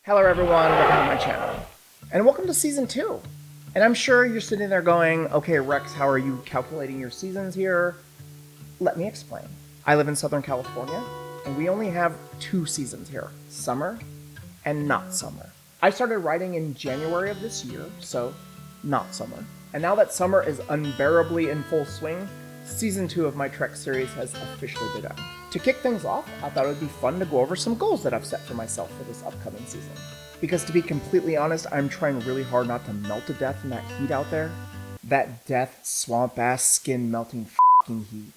Hello everyone, welcome to my channel. And welcome to Season 2. And I'm sure you're sitting there going, okay Rex, how are you calculating your seasons here? Let me explain. I live in Southern California, and we only have 2 seasons here, summer and not summer. I started writing in January of this year, so not summer. And now that summer is unbearably in full swing, Season 2 of my Trek series has officially begun. To kick things off, I thought it would be fun to go over some goals that I've set for myself for this upcoming season. Because to be completely honest, I'm trying really hard not to melt to death in that heat out there. That death, swamp-ass, skin-melting f***ing heat.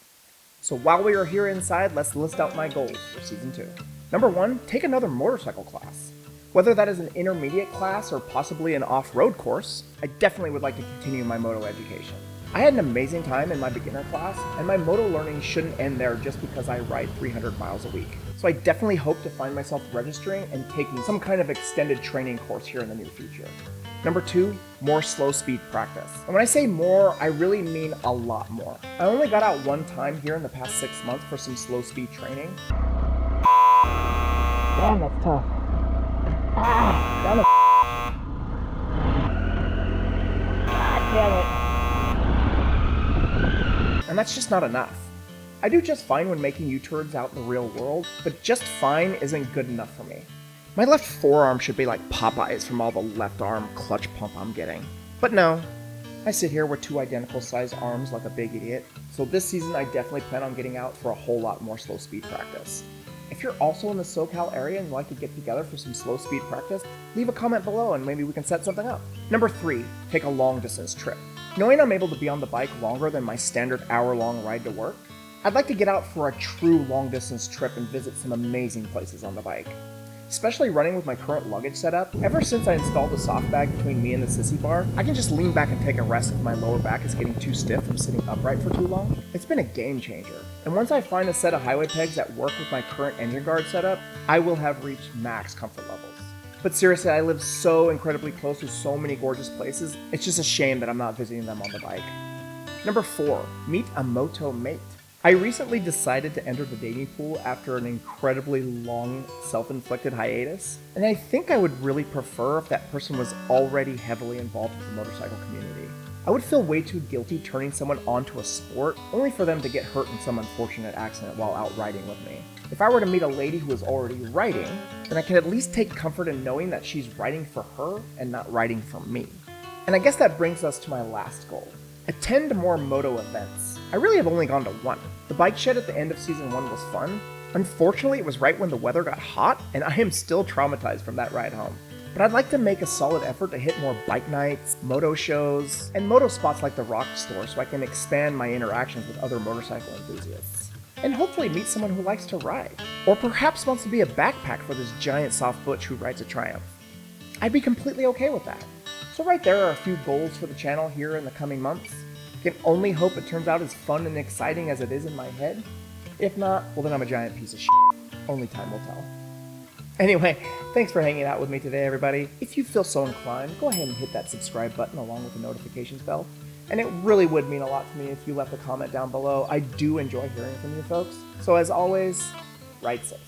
So while we are here inside, let's list out my goals for Season 2. Number 1, take another motorcycle class. Whether that is an intermediate class or possibly an off-road course, I definitely would like to continue my moto education. I had an amazing time in my beginner class, and my moto learning shouldn't end there just because I ride 300 miles a week. So I definitely hope to find myself registering and taking some kind of extended training course here in the near future. Number 2, more slow speed practice. And when I say more, I really mean a lot more. I only got out one time here in the past 6 months for some slow speed training. Damn, that's tough. Down the God damn it. And that's just not enough. I do just fine when making U-turns out in the real world, but just fine isn't good enough for me. My left forearm should be like Popeye's from all the left arm clutch pump I'm getting. But no, I sit here with 2 identical sized arms like a big idiot, so this season I definitely plan on getting out for a whole lot more slow speed practice. If you're also in the SoCal area and like to get together for some slow speed practice, leave a comment below and maybe we can set something up. Number 3, take a long distance trip. Knowing I'm able to be on the bike longer than my standard hour-long ride to work, I'd like to get out for a true long-distance trip and visit some amazing places on the bike. Especially running with my current luggage setup, ever since I installed the soft bag between me and the sissy bar, I can just lean back and take a rest if my lower back is getting too stiff from sitting upright for too long. It's been a game changer. And once I find a set of highway pegs that work with my current engine guard setup, I will have reached max comfort levels. But seriously, I live so incredibly close to so many gorgeous places, it's just a shame that I'm not visiting them on the bike. Number 4, meet a moto mate. I recently decided to enter the dating pool after an incredibly long self-inflicted hiatus, and I think I would really prefer if that person was already heavily involved with the motorcycle community. I would feel way too guilty turning someone onto a sport only for them to get hurt in some unfortunate accident while out riding with me. If I were to meet a lady who is already riding, then I can at least take comfort in knowing that she's riding for her and not riding for me. And I guess that brings us to my last goal. Attend more moto events. I really have only gone to 1. The bike shed at the end of Season 1 was fun. Unfortunately, it was right when the weather got hot, and I am still traumatized from that ride home. But I'd like to make a solid effort to hit more bike nights, moto shows, and moto spots like the Rock Store so I can expand my interactions with other motorcycle enthusiasts. And hopefully meet someone who likes to ride. Or perhaps wants to be a backpack for this giant soft butch who rides a Triumph. I'd be completely okay with that. So right there are a few goals for the channel here in the coming months. I can only hope it turns out as fun and exciting as it is in my head. If not, well then I'm a giant piece of shit. Only time will tell. Anyway, thanks for hanging out with me today, everybody. If you feel so inclined, go ahead and hit that subscribe button along with the notifications bell. And it really would mean a lot to me if you left a comment down below. I do enjoy hearing from you folks. So as always, ride safe.